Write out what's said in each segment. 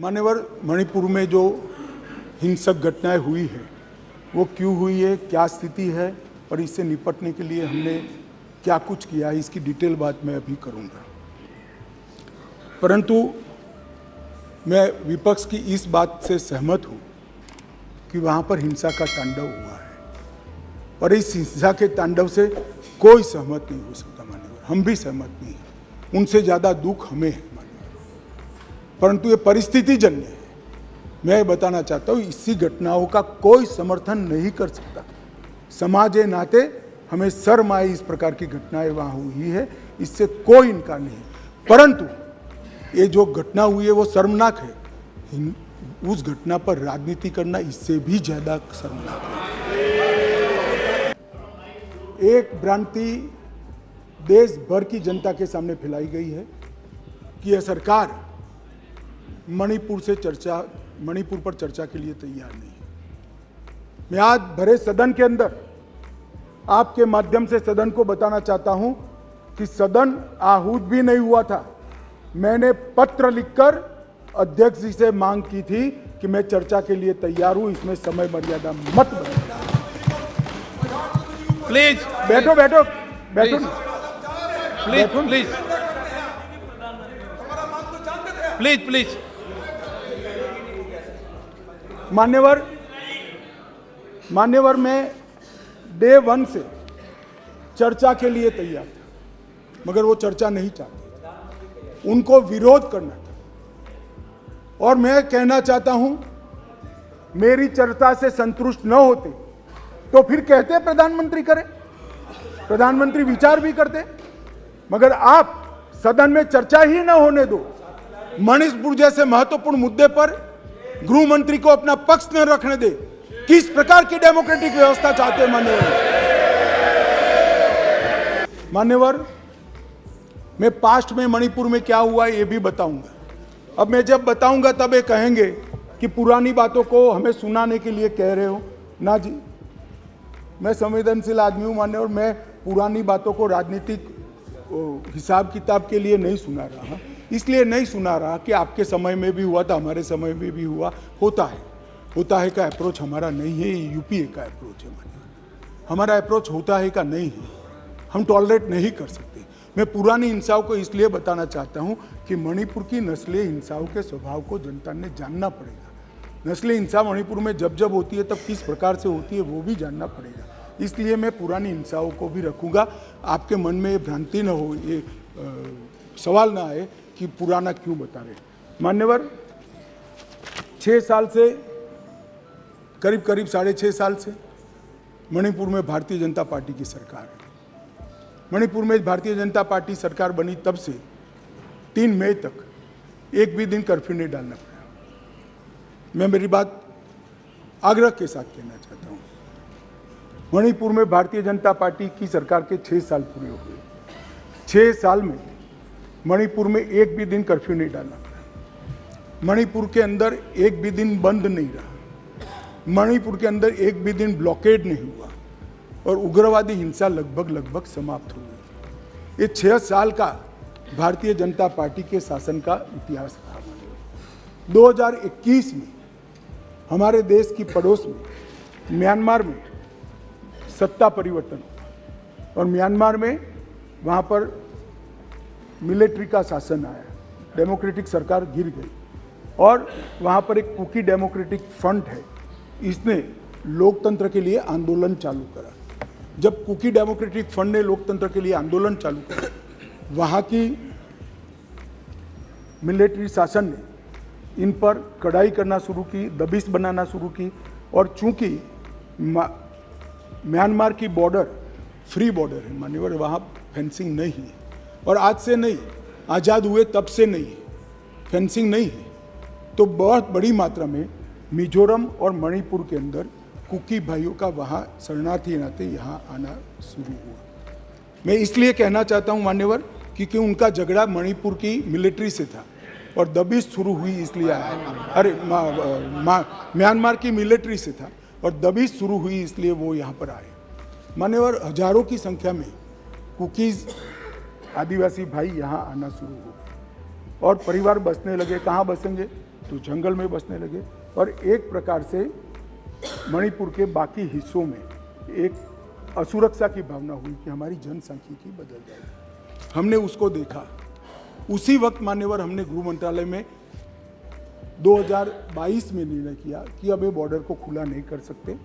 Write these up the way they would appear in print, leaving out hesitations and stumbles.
मान्यवर, मणिपुर में जो हिंसक घटनाएं हुई है वो क्यों हुई है, क्या स्थिति है और इससे निपटने के लिए हमने क्या कुछ किया है, इसकी डिटेल बात मैं अभी करूंगा। परंतु मैं विपक्ष की इस बात से सहमत हूं कि वहां पर हिंसा का तांडव हुआ है और इस हिंसा के तांडव से कोई सहमत नहीं हो सकता। मान्यवर, हम भी सहमत नहीं हैं, उनसे ज़्यादा दुख हमें है मान्यवर, परंतु ये परिस्थिति जन्य है। मैं बताना चाहता हूँ, इसी घटनाओं का कोई समर्थन नहीं कर सकता। समाज के नाते हमें शर्म आई, इस प्रकार की घटनाएं वहाँ हुई है, इससे कोई इनकार नहीं। परंतु ये जो घटना हुई है वो शर्मनाक है, उस घटना पर राजनीति करना इससे भी ज़्यादा शर्मनाक है। एक भ्रांति देश भर की जनता के सामने फैलाई गई है कि यह सरकार मणिपुर पर चर्चा के लिए तैयार नहीं है। मैं आज भरे सदन के अंदर आपके माध्यम से सदन को बताना चाहता हूं कि सदन आहूत भी नहीं हुआ था। मैंने पत्र लिखकर अध्यक्ष जी से मांग की थी कि मैं चर्चा के लिए तैयार हूं, इसमें समय मर्यादा मत बनाइए। प्लीज बैठो बैठो बैठो प्लीज प्लीज प्लीज प्लीज। मान्यवर, मैं डे 1 से चर्चा के लिए तैयार था, मगर वो चर्चा नहीं चाहते, उनको विरोध करना था। और मैं कहना चाहता हूं, मेरी चर्चा से संतुष्ट न होते तो फिर कहते प्रधानमंत्री करे, प्रधानमंत्री विचार भी करते। मगर आप सदन में चर्चा ही न होने दो, मणिपुर जैसे महत्वपूर्ण मुद्दे पर गृह मंत्री को अपना पक्ष न रखने दे। किस प्रकार की डेमोक्रेटिक व्यवस्था चाहते हैं मान्यवर? मैं पास्ट में मणिपुर में क्या हुआ ये भी बताऊंगा। अब मैं जब बताऊंगा तब ये कहेंगे कि पुरानी बातों को हमें सुनाने के लिए कह रहे हो। ना जी, मैं संवेदनशील आदमी हूं मान्यवर, मैं पुरानी बातों को राजनीतिक हिसाब किताब के लिए नहीं सुना रहा। इसलिए नहीं सुना रहा कि आपके समय में भी हुआ था, हमारे समय में भी हुआ, होता है का अप्रोच हमारा नहीं है, ये यूपीए का अप्रोच है। हमारा अप्रोच होता है का नहीं है, हम टॉलरेट नहीं कर सकते। मैं पुरानी हिंसाओं को इसलिए बताना चाहता हूं कि मणिपुर की नस्लीय हिंसाओं के स्वभाव को जनता ने जानना पड़ेगा। नस्लीय हिंसा मणिपुर में जब जब होती है तब किस प्रकार से होती है वो भी जानना पड़ेगा। इसलिए मैं पुरानी हिंसाओं को भी रखूंगा। आपके मन में ये भ्रांति न हो, ये सवाल ना आए कि पुराना क्यों बता रहे। मान्यवर, 6 साल से करीब 6.5 साल से मणिपुर में भारतीय जनता पार्टी की सरकार है। मणिपुर में भारतीय जनता पार्टी सरकार बनी तब से 3 मई तक एक भी दिन कर्फ्यू नहीं डालना पड़ा। मैं मेरी बात आग्रह के साथ कहना चाहता हूँ, मणिपुर में भारतीय जनता पार्टी की सरकार के 6 साल पूरे हो गए। 6 साल में मणिपुर में एक भी दिन कर्फ्यू नहीं डालना पड़ा। मणिपुर के अंदर एक भी दिन बंद नहीं रहा। मणिपुर के अंदर एक भी दिन ब्लॉकेड नहीं हुआ और उग्रवादी हिंसा लगभग समाप्त हो गई। ये 6 साल का भारतीय जनता पार्टी के शासन का इतिहास था। 2021 में हमारे देश की पड़ोस में म्यांमार में सत्ता परिवर्तन हुआ और म्यांमार में वहाँ पर मिलिट्री का शासन आया, डेमोक्रेटिक सरकार गिर गई और वहाँ पर एक कुकी डेमोक्रेटिक फ्रंट है, इसने लोकतंत्र के लिए आंदोलन चालू करा। जब कुकी डेमोक्रेटिक फ्रंट ने लोकतंत्र के लिए आंदोलन चालू करा, वहाँ की मिलिट्री शासन ने इन पर कड़ाई करना शुरू की, दबिश बनाना शुरू की और चूंकि म्यांमार की बॉर्डर फ्री बॉर्डर है मान्यवर, वहाँ फेंसिंग नहीं है और आज से नहीं, आज़ाद हुए तब से नहीं है, फेंसिंग नहीं है। तो बहुत बड़ी मात्रा में मिजोरम और मणिपुर के अंदर कुकी भाइयों का वहाँ शरणार्थी नाते यहाँ आना शुरू हुआ। मैं इसलिए कहना चाहता हूँ मान्यवर, क्योंकि उनका झगड़ा मणिपुर की मिलिट्री से था और दबिश शुरू हुई इसलिए आया। अरे म्यांमार की मिलिट्री से था और दबिश शुरू हुई इसलिए वो यहाँ पर आए। मान्यवर, हजारों की संख्या में कुकीज़ आदिवासी भाई यहाँ आना शुरू हो और परिवार बसने लगे। कहाँ बसेंगे? तो जंगल में बसने लगे और एक प्रकार से मणिपुर के बाकी हिस्सों में एक असुरक्षा की भावना हुई कि हमारी जनसांख्यिकी बदल जाएगी। हमने उसको देखा। उसी वक्त मान्यवर हमने गृह मंत्रालय में 2022 में निर्णय किया कि अब ये बॉर्डर को खुला नहीं कर सकते,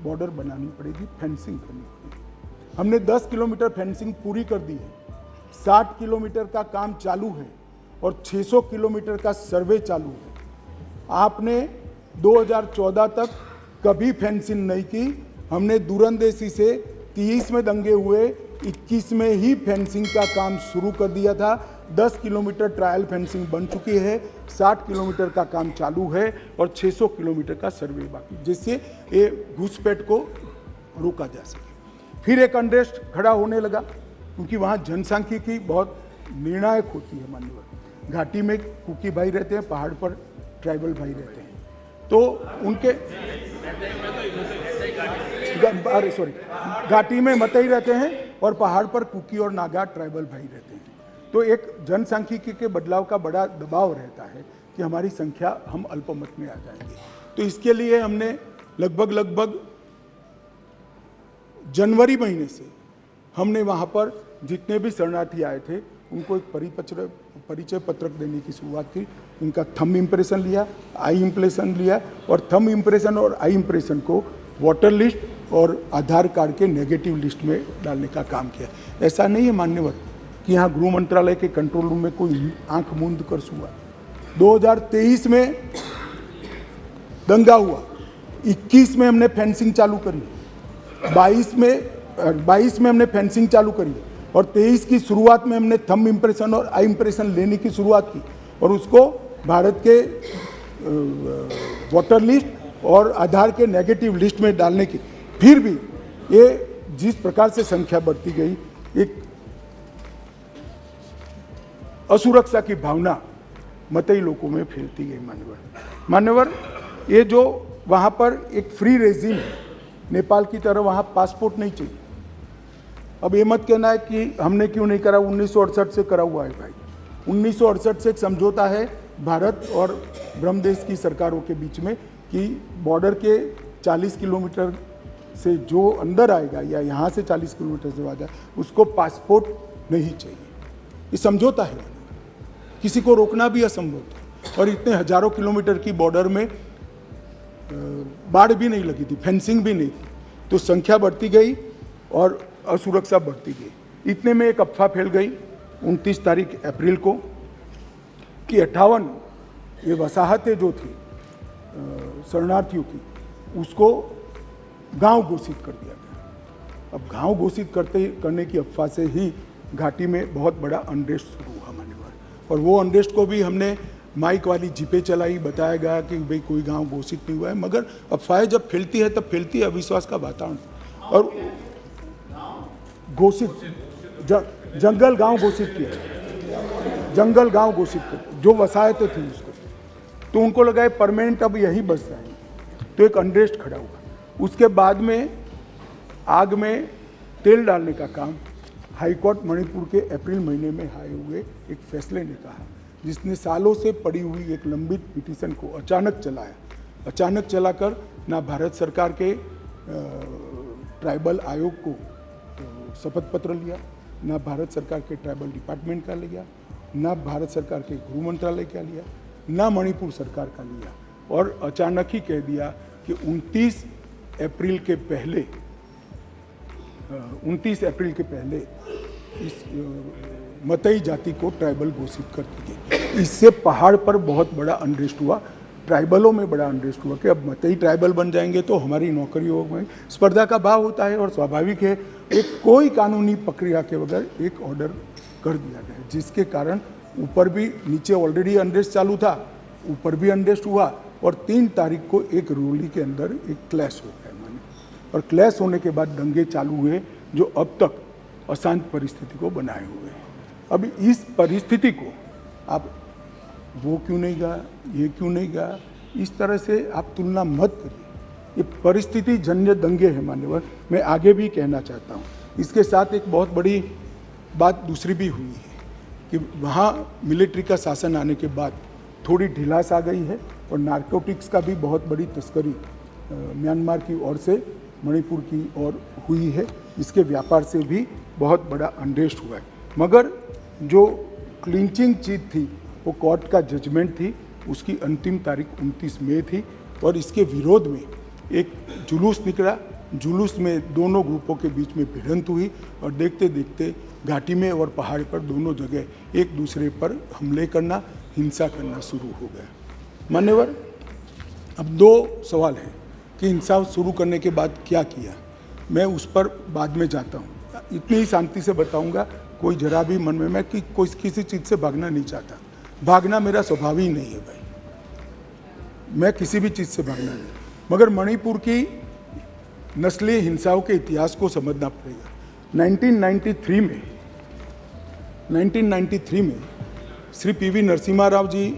बॉर्डर बनानी पड़ेगी, फेंसिंग करनी पड़ेगी। हमने 10 किलोमीटर फेंसिंग पूरी कर दी है, 60 किलोमीटर का काम चालू है और 600 किलोमीटर का सर्वे चालू है। आपने 2014 तक कभी फेंसिंग नहीं की। हमने दूरंदेशी से 30 में दंगे हुए, 21 में ही फेंसिंग का काम शुरू कर दिया था। 10 किलोमीटर ट्रायल फेंसिंग बन चुकी है, 60 किलोमीटर का काम चालू है और 600 किलोमीटर का सर्वे बाकी, जिससे ये घुसपैठ को रोका जा सके। फिर एक अनरेस्ट खड़ा होने लगा क्योंकि वहाँ जनसांख्यिकी बहुत निर्णायक होती है। मान्यवर घाटी में कुकी भाई रहते हैं, पहाड़ पर ट्राइबल भाई रहते हैं, तो उनके अरे सॉरी घाटी में मतई रहते हैं और पहाड़ पर कुकी और नागा ट्राइबल भाई रहते हैं। तो एक जनसांख्यिकी के बदलाव का बड़ा दबाव रहता है कि हमारी संख्या, हम अल्पमत में आ जाएंगे। तो इसके लिए हमने लगभग जनवरी महीने से हमने वहाँ पर जितने भी शरणार्थी आए थे उनको एक परिचय पत्रक देने की शुरुआत की। उनका थंब इम्प्रेशन लिया, आई इम्प्रेशन लिया और थंब इम्प्रेशन और आई इम्प्रेशन को वोटर लिस्ट और आधार कार्ड के नेगेटिव लिस्ट में डालने का काम किया। ऐसा नहीं है मान्यवर कि यहाँ गृह मंत्रालय के कंट्रोल रूम में कोई आंख मूंद कर हुआ। 2023 में दंगा हुआ, 21 में हमने फेंसिंग चालू करी, 22 में हमने फेंसिंग चालू करी और 23 की शुरुआत में हमने थंब इम्प्रेशन और आई इम्प्रेशन लेने की शुरुआत की और उसको भारत के वोटर लिस्ट और आधार के नेगेटिव लिस्ट में डालने की। फिर भी ये जिस प्रकार से संख्या बढ़ती गई, एक असुरक्षा की भावना मतई लोगों में फैलती गई। मान्यवर ये जो वहाँ पर एक फ्री रेजिम है, नेपाल की तरह वहाँ पासपोर्ट नहीं चाहिए। अब ये मत कहना है कि हमने क्यों नहीं करा, 1968 से करा हुआ है भाई। 1968 से एक समझौता है भारत और ब्रह्मदेश की सरकारों के बीच में कि बॉर्डर के 40 किलोमीटर से जो अंदर आएगा या यहाँ से 40 किलोमीटर से आ जाए उसको पासपोर्ट नहीं चाहिए। ये समझौता है, किसी को रोकना भी असंभव था। और इतने हजारों किलोमीटर की बॉर्डर में बाढ़ भी नहीं लगी थी, फेंसिंग भी नहीं थी, तो संख्या बढ़ती गई और असुरक्षा बढ़ती गई। इतने में एक अफवाह फैल गई 29 तारीख अप्रैल को कि 58 ये वसाहतें जो थी शरणार्थियों की, उसको गांव घोषित कर दिया गया। अब गांव घोषित करने की अफवाह से ही घाटी में बहुत बड़ा अनरेस्ट शुरू हुआ मान्यवर। और वो अनरेस्ट को भी हमने माइक वाली जीपे चलाई, बताया गया कि भाई कोई गांव घोषित नहीं हुआ है, मगर अफवाहें जब फैलती है तब फैलती है अविश्वास का वातावरण। और घोषित जंगल गांव घोषित किया, जंगल गांव घोषित किया जो वसाहतें थी उसको, तो उनको लगा है परमानेंट अब यहीं बस जाएंगे, तो एक अनरेस्ट खड़ा हुआ। उसके बाद में आग में तेल डालने का काम हाईकोर्ट मणिपुर के अप्रैल महीने में आए हुए एक फैसले ने कहा, जिसने सालों से पड़ी हुई एक लंबित पिटीशन को अचानक चलाया। अचानक चलाकर ना भारत सरकार के ट्राइबल आयोग को शपथ पत्र लिया, ना भारत सरकार के ट्राइबल डिपार्टमेंट का लिया, ना भारत सरकार के गृह मंत्रालय का लिया, ना मणिपुर सरकार का लिया, और अचानक ही कह दिया कि 29 अप्रैल के पहले इस मतई जाति को ट्राइबल घोषित कर दी गई। इससे पहाड़ पर बहुत बड़ा अनरेस्ट हुआ, ट्राइबलों में बड़ा अनरेस्ट हुआ कि अब मतई ट्राइबल बन जाएंगे तो हमारी नौकरियों में स्पर्धा का भाव होता है और स्वाभाविक है। एक कोई कानूनी प्रक्रिया के बगैर एक ऑर्डर कर दिया गया, जिसके कारण ऊपर भी, नीचे ऑलरेडी अनरेस्ट चालू था, ऊपर भी अनरेस्ट हुआ और 3 तारीख को एक रैली के अंदर एक क्लैश हो गया माने, और क्लैश होने के बाद दंगे चालू हुए जो अब तक अशांत परिस्थिति को बनाए हुए हैं। अब इस परिस्थिति को आप वो क्यों नहीं गया, ये क्यों नहीं गया, इस तरह से आप तुलना मत करिए। ये परिस्थिति जन्य दंगे हैं मान्यवर। मैं आगे भी कहना चाहता हूँ, इसके साथ एक बहुत बड़ी बात दूसरी भी हुई है कि वहाँ मिलिट्री का शासन आने के बाद थोड़ी ढिलास आ गई है और नारकोटिक्स का भी बहुत बड़ी तस्करी म्यांमार की ओर से मणिपुर की ओर हुई है। इसके व्यापार से भी बहुत बड़ा अनरेस्ट हुआ है। मगर जो क्लिंचिंग चीज़ थी वो कोर्ट का जजमेंट थी, उसकी अंतिम तारीख 29 मई थी और इसके विरोध में एक जुलूस निकला। जुलूस में दोनों ग्रुपों के बीच में भिड़ंत हुई और देखते देखते घाटी में और पहाड़ पर दोनों जगह एक दूसरे पर हमले करना, हिंसा करना शुरू हो गया। मान्यवर, अब दो सवाल हैं कि हिंसा शुरू करने के बाद क्या किया, मैं उस पर बाद में जाता हूँ। इतनी ही शांति से बताऊँगा, कोई जरा भी मन में, मैं कि कोई किसी चीज़ से भागना नहीं चाहता। भागना मेरा स्वभाव ही नहीं है भाई, मैं किसी भी चीज़ से भागना नहीं। मगर मणिपुर की नस्लीय हिंसाओं के इतिहास को समझना पड़ेगा। 1993 में श्री पीवी नरसिम्हा राव जी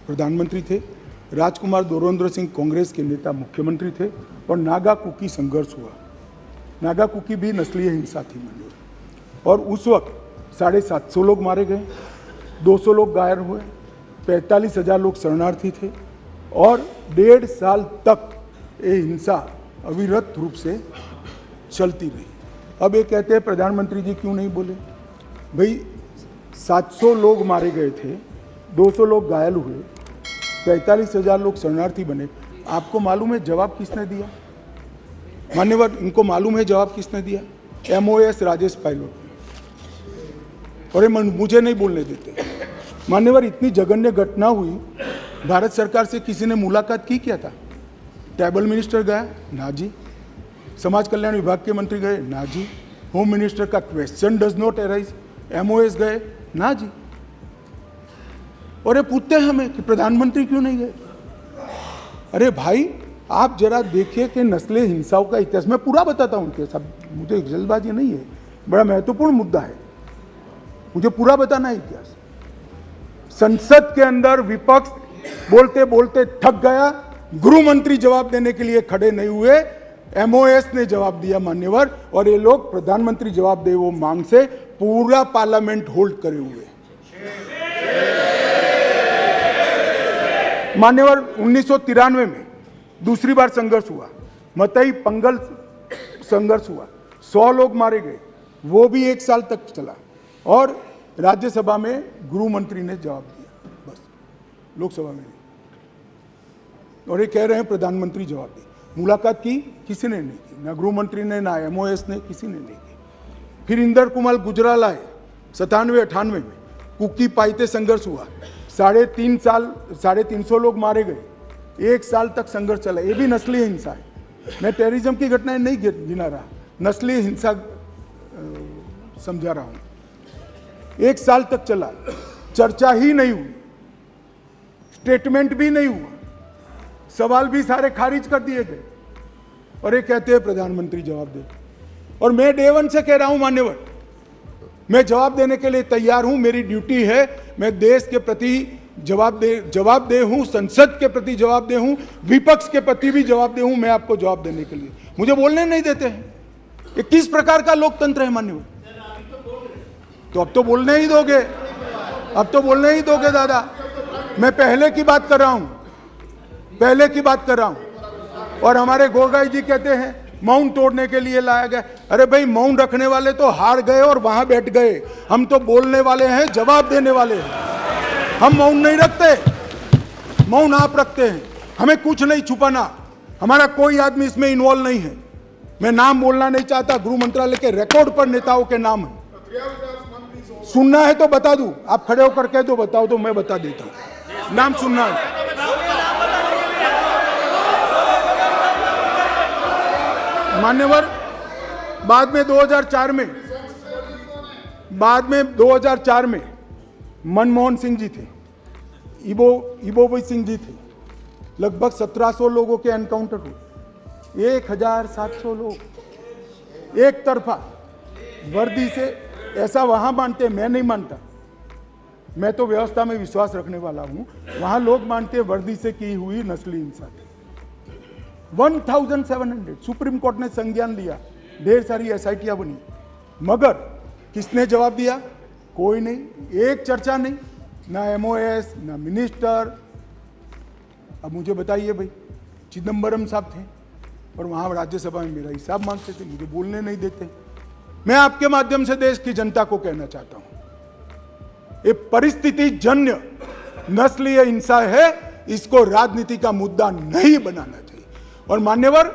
प्रधानमंत्री थे, राजकुमार दोरेंद्र सिंह कांग्रेस के नेता मुख्यमंत्री थे और नागा कुकी संघर्ष हुआ। नागा कुकी भी नस्लीय हिंसा थी मंजूर और उस वक्त 750 लोग मारे गए, 200 लोग घायल हुए, 45,000 लोग शरणार्थी थे और 1.5 साल तक ये हिंसा अविरत रूप से चलती रही। अब ये कहते हैं प्रधानमंत्री जी क्यों नहीं बोले? भाई 700 लोग मारे गए थे, 200 लोग घायल हुए, 45,000 लोग शरणार्थी बने। आपको मालूम है जवाब किसने दिया? मान्यवर, इनको मालूम है जवाब किसने दिया? MOS राजेश पायलट ने। और ये मुझे नहीं बोलने देते। मान्यवर, इतनी जघन्य घटना हुई, भारत सरकार से किसी ने मुलाकात की क्या था? ट्राइबल मिनिस्टर गया? ना जी। समाज कल्याण विभाग के मंत्री गए? ना जी। होम मिनिस्टर का question does not arise. MOS गए? ना जी। और ये पूछते हैं हमें कि प्रधानमंत्री क्यों नहीं गए? अरे भाई, आप जरा देखिए कि नस्लीय हिंसाओं का इतिहास, मैं पूरा बताता हूँ इतिहास, अब मुझे जल्दबाजी नहीं है, बड़ा महत्वपूर्ण मुद्दा है, मुझे पूरा बताना है इतिहास। संसद के अंदर विपक्ष बोलते बोलते थक गया, गृह मंत्री जवाब देने के लिए खड़े नहीं हुए, MOS ने जवाब दिया मान्यवर, और ये लोग प्रधानमंत्री जवाब दे वो मांग से पूरा पार्लियामेंट होल्ड करे हुए। मान्यवर, 1993 में दूसरी बार संघर्ष हुआ, मतई पंगल संघर्ष हुआ, 100 लोग मारे गए, वो भी 1 साल तक चला और राज्यसभा में गृह मंत्री ने जवाब दिया, बस, लोकसभा में नहीं। और ये कह रहे हैं प्रधानमंत्री जवाब दे। मुलाकात की किसी ने नहीं की, ना गृह मंत्री ने, ना MOS ने, किसी ने नहीं की। फिर इंदर कुमार गुजराल आए 97-98 में, कुकी पाइते संघर्ष हुआ, 350 लोग मारे गए, 1 साल तक संघर्ष चला। ये भी नस्लीय हिंसा है। मैं टेररिज्म की घटनाएं नहीं गिना रहा, नस्लीय हिंसा समझा रहा हूं। 1 साल तक चला, चर्चा ही नहीं हुई, स्टेटमेंट भी नहीं हुआ, सवाल भी सारे खारिज कर दिए गए और ये कहते हैं प्रधानमंत्री जवाब दे। और मैं डे 1 से कह रहा हूं मान्यवर, मैं जवाब देने के लिए तैयार हूं, मेरी ड्यूटी है, मैं देश के प्रति जवाब दे हूं, संसद के प्रति जवाब दे हूं, विपक्ष के प्रति भी जवाब दे हूं, मैं आपको जवाब देने के लिए। मुझे बोलने नहीं देते हैं। ये किस प्रकार का लोकतंत्र है मान्यवर? तो अब तो बोलने ही दोगे, अब तो बोलने ही दोगे दादा। मैं पहले की बात कर रहा हूं, पहले की बात कर रहा हूं। और हमारे गोगाई जी कहते हैं मौन तोड़ने के लिए लाया गया। अरे भाई, मौन रखने वाले तो हार गए और वहां बैठ गए, हम तो बोलने वाले हैं, जवाब देने वाले हैं। हम मौन नहीं रखते, मौन आप रखते हैं। हमें कुछ नहीं छुपाना, हमारा कोई आदमी इसमें इन्वॉल्व नहीं है। मैं नाम बोलना नहीं चाहता, गृह मंत्रालय के रिकॉर्ड पर नेताओं के नाम है। सुनना है तो बता दूं, आप खड़े होकर कह दो बताओ तो मैं बता देता हूं, नाम सुनना है। मान्यवर, बाद में 2004 में मनमोहन सिंह जी थे, इबोबी सिंह जी थे, लगभग 1700 लोगों के एनकाउंटर हुए, 1700 लोग एक तरफा वर्दी से। ऐसा वहां मानते, मैं नहीं मानता, मैं तो व्यवस्था में विश्वास रखने वाला हूं। वहां लोग मानते वर्दी से की हुई नस्ली हिंसा थी। 1700 सुप्रीम कोर्ट ने संज्ञान लिया, ढेर सारी SITयां बनी, मगर किसने जवाब दिया? कोई नहीं, एक चर्चा नहीं, ना एमओएस, ना मिनिस्टर। अब मुझे बताइए भाई, चिदम्बरम साहब थे और वहां राज्यसभा में मेरा हिसाब मांगते थे, मुझे बोलने नहीं देते। मैं आपके माध्यम से देश की जनता को कहना चाहता हूं, ये परिस्थिति जन्य नस्लीय हिंसा है, इसको राजनीति का मुद्दा नहीं बनाना चाहिए। और मान्यवर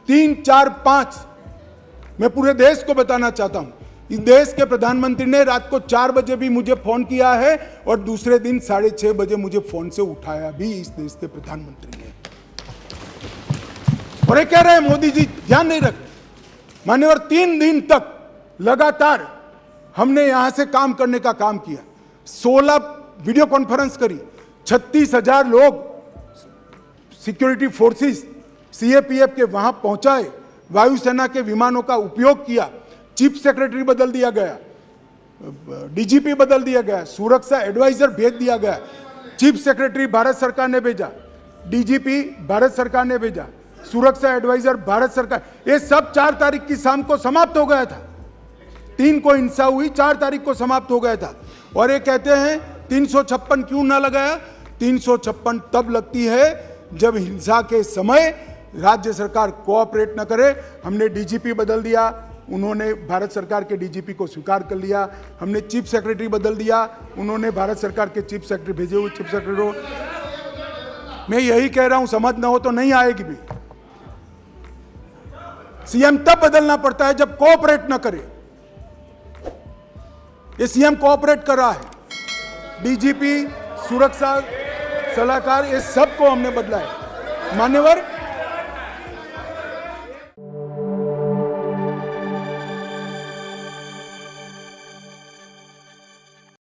3, 4, 5 मैं पूरे देश को बताना चाहता हूं, इस देश के प्रधानमंत्री ने रात को 4 बजे भी मुझे फोन किया है और दूसरे दिन 6:30 बजे मुझे फोन से उठाया भी इस देश के प्रधानमंत्री ने। और ये कह रहे हैं मोदी जी ध्यान नहीं रखते। मान्यवर 3 दिन तक लगातार हमने यहां से काम करने का काम किया, 16 वीडियो कॉन्फ्रेंस करी, 36,000 लोग सिक्योरिटी फोर्सेस सीएपीएफ के वहां पहुंचाए, वायुसेना के विमानों का उपयोग किया, चीफ सेक्रेटरी बदल दिया गया, डीजीपी बदल दिया गया, सुरक्षा एडवाइजर भेज दिया गया, चीफ सेक्रेटरी भारत सरकार ने भेजा, डीजीपी भारत सरकार ने भेजा, सुरक्षा एडवाइजर भारत सरकार। ये सब 4 तारीख की शाम को समाप्त हो गया था। 3 को हिंसा हुई, 4 तारीख को समाप्त हो गया था। और ये कहते हैं 356 क्यों ना लगाया? 356 तब लगती है जब हिंसा के समय राज्य सरकार कोऑपरेट न करे। हमने डीजीपी बदल दिया, उन्होंने भारत सरकार के डीजीपी को स्वीकार कर लिया। हमने चीफ सेक्रेटरी बदल दिया, उन्होंने भारत सरकार के चीफ सेक्रेटरी भेजे हुए चीफ सेक्रेटरी को। मैं यही कह रहा हूं, समझ ना हो तो नहीं आएगी भी। सीएम तब बदलना पड़ता है जब कोऑपरेट न करे। ये सीएम कोऑपरेट कर रहा है। डीजीपी, सुरक्षा सलाहकार, ये सबको हमने बदला है। मान्यवर